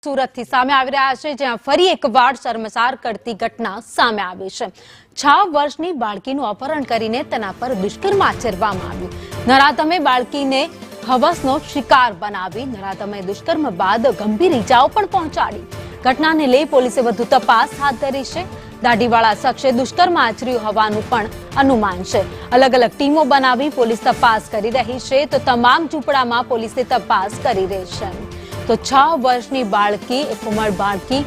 સુરત થી સામે આવી રહ્યા છે, જ્યાં ફરી એકવાર શર્મસાર કરતી ઘટના સામે આવી છે। 6 વર્ષની બાળકીનું અપહરણ કરીને તેના પર દુષ્કર્મ આચરવામાં આવ્યું। નરાધમે બાળકીને હવસનો શિકાર બનાવી નરાધમે દુષ્કર્મ બાદ ગંભીર ઈજાઓ પણ પહોંચાડી। ઘટનાને લઈ પોલીસે વધુ તપાસ હાથ ધરી છે। દાઢીવાળા શખ્સે દુષ્કર્મ આચર્યું હોવાનું પણ અનુમાન છે। અલગ અલગ ટીમો બનાવી પોલીસ તપાસ કરી રહી છે, તો તમામ ઝૂંપડામાં પોલીસે તપાસ કરી રહી છે। તો 6 વર્ષની બાળકી કોમળ બાળકી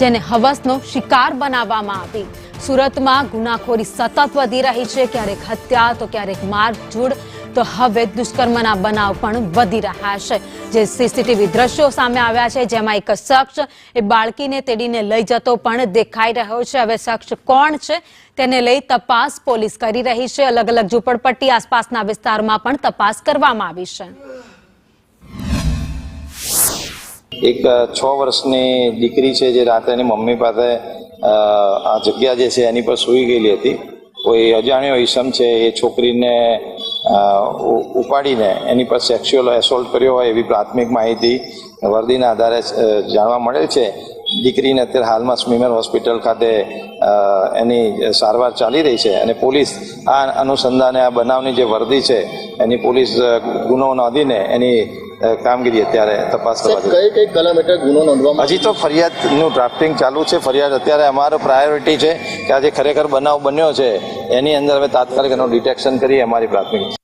જેને હવસનો શિકાર બનાવવામાં આવી। સુરતમાં ગુનાખોરી સતત વધી રહી છે, ક્યારેક હત્યા તો ક્યારેક મારઝૂડ, તો હવે દુષ્કર્મના બનાવ પણ વધી રહ્યા છે। જે સીસીટીવી દ્રશ્યો સામે આવ્યા છે, જેમાં એક શખ્સ એ બાળકીને તેડીને લઈ જતો પણ દેખાઈ રહ્યો છે। હવે શખ્સ કોણ છે તેને લઈ તપાસ પોલીસ કરી રહી છે। અલગ અલગ ઝૂંપડપટ્ટી આસપાસના વિસ્તારમાં પણ તપાસ કરવામાં આવી છે। એક 6 વર્ષની દીકરી છે જે રાતે એની મમ્મી પાસે આ જગ્યા જે છે એની પર સૂઈ ગયેલી હતી। કોઈ અજાણ્યો ઈસમ છે એ છોકરીને ઉપાડીને એની પર સેક્સ્યુઅલ એસોલ્ટ કર્યો હોય એવી પ્રાથમિક માહિતી વર્દીના આધારે જાણવા મળેલ છે। દીકરીને અત્યારે હાલમાં સ્મીમેર હોસ્પિટલ ખાતે એની સારવાર ચાલી રહી છે અને પોલીસ આ અનુસંધાને આ બનાવની જે વર્દી છે એની પોલીસ ગુનો નોંધીને એની કામગીરી અત્યારે તપાસ કરવા કઈ કલમ હેઠળ ગુનો નોંધવામાં હજી તો ફરિયાદનું ડ્રાફ્ટિંગ ચાલુ છે। ફરિયાદ અત્યારે અમારો પ્રાયોરિટી છે કે આજે ખરેખર બનાવ બન્યો છે એની અંદર હવે તાત્કાલિક એનું ડિટેક્શન કરી અમારી પ્રાથમિક।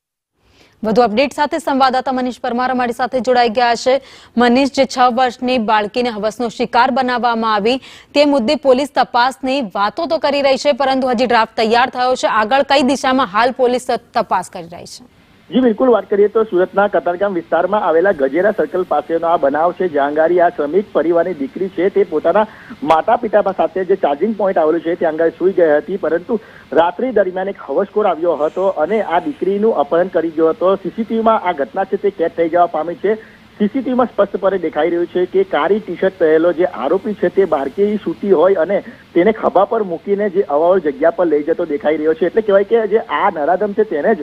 વધુ અપડેટ સાથે સંવાદદાતા મનીષ પરમાર અમારી સાથે જોડાઈ ગયા છે। મનીષ, જે 6 વર્ષની બાળકીને હવસનો શિકાર બનાવવામાં આવી તે મુદ્દે પોલીસ તપાસની વાતો તો કરી રહી છે, પરંતુ હજી ડ્રાફ્ટ તૈયાર થયો છે। આગળ કઈ દિશામાં હાલ પોલીસ તપાસ કરી રહી છે? જી બિલકુલ, વાત કરીએ તો સુરતના કતારગામ વિસ્તારમાં આવેલા ગજેરા સર્કલ પાસેનો આ બનાવ છે, જ્યાં આગળ આ શ્રમિક પરિવારની દીકરી છે તે પોતાના માતા પિતા સાથે જે ચાર્જિંગ પોઈન્ટ આવેલું છે ત્યાં આગળ સૂઈ ગઈ હતી, પરંતુ રાત્રિ દરમિયાન એક હવસખોર આવ્યો હતો અને આ દીકરીનું અપહરણ કરી ગયો હતો। સીસીટીવીમાં આ ઘટના છે તે કેદ થઈ જવા પામી છે। સીસીટીવીમાં સ્પષ્ટપણે દેખાઈ રહ્યું છે કે કાળી ટી શર્ટ પહેરેલો જે આરોપી છે તે બાળકી સૂતી હોય અને તેને ખભા પર મૂકીને જે અવાવર જગ્યા પર લઈ જતો દેખાઈ રહ્યો છે। એટલે કહેવાય કે જે આ નરાધમ છે તેને જ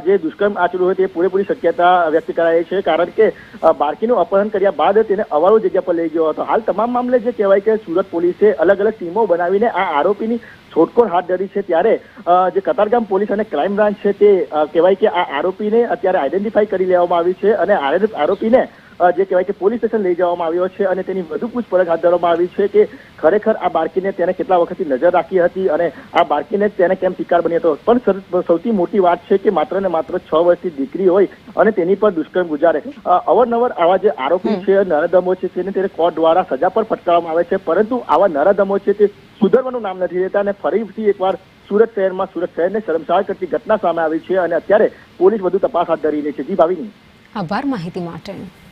જે દુષ્કર્મ આચર્યું હોય તે પૂરેપૂરી શક્યતા વ્યક્ત કરાઈ છે, કારણ કે બાળકીનું અપહરણ કર્યા બાદ તેને અવાવર જગ્યા પર લઈ ગયો હતો। હાલ તમામ મામલે જે કહેવાય કે સુરત પોલીસે અલગ અલગ ટીમો બનાવીને આ આરોપીની શોધખોળ હાથ ધરી છે। ત્યારે જે કતારગામ પોલીસ અને ક્રાઇમ બ્રાન્ચ છે તે કહેવાય કે આ આરોપીને અત્યારે આઈડેન્ટિફાઈ કરી લેવામાં આવી છે અને આરોપીને જે કહેવાય કે પોલીસ સ્ટેશન લઈ જવામાં આવ્યો છે અને તેની વધુ પૂછપરછ હાથ ધરવામાં આવી છે કે ખરેખર આ બાળકીને તેને કેટલા વખતથી નજર રાખી હતી અને આ બાળકીને તેને કેમ શિકાર બની હતો। પણ સૌથી મોટી વાત છે કે માત્ર ને માત્ર 6 વર્ષની દીકરી હોય અને તેની પર દુષ્કર્મ ગુજારે। અવારનવર આવા જે આરોપી છે, નરાધમો છે, તેને કોર્ટ દ્વારા સજા પર ફટકારવામાં આવે છે, પરંતુ આવા નરાધમો છે તે સુધરવાનું નામ નથી લેતા અને ફરીથી એકવાર સુરત શહેરને શર્મસાર કરતી ઘટના સામે આવી છે અને અત્યારે પોલીસ વધુ તપાસ હાથ ધરી રહી છે। જી ભાવિની, આભાર માહિતી માટે।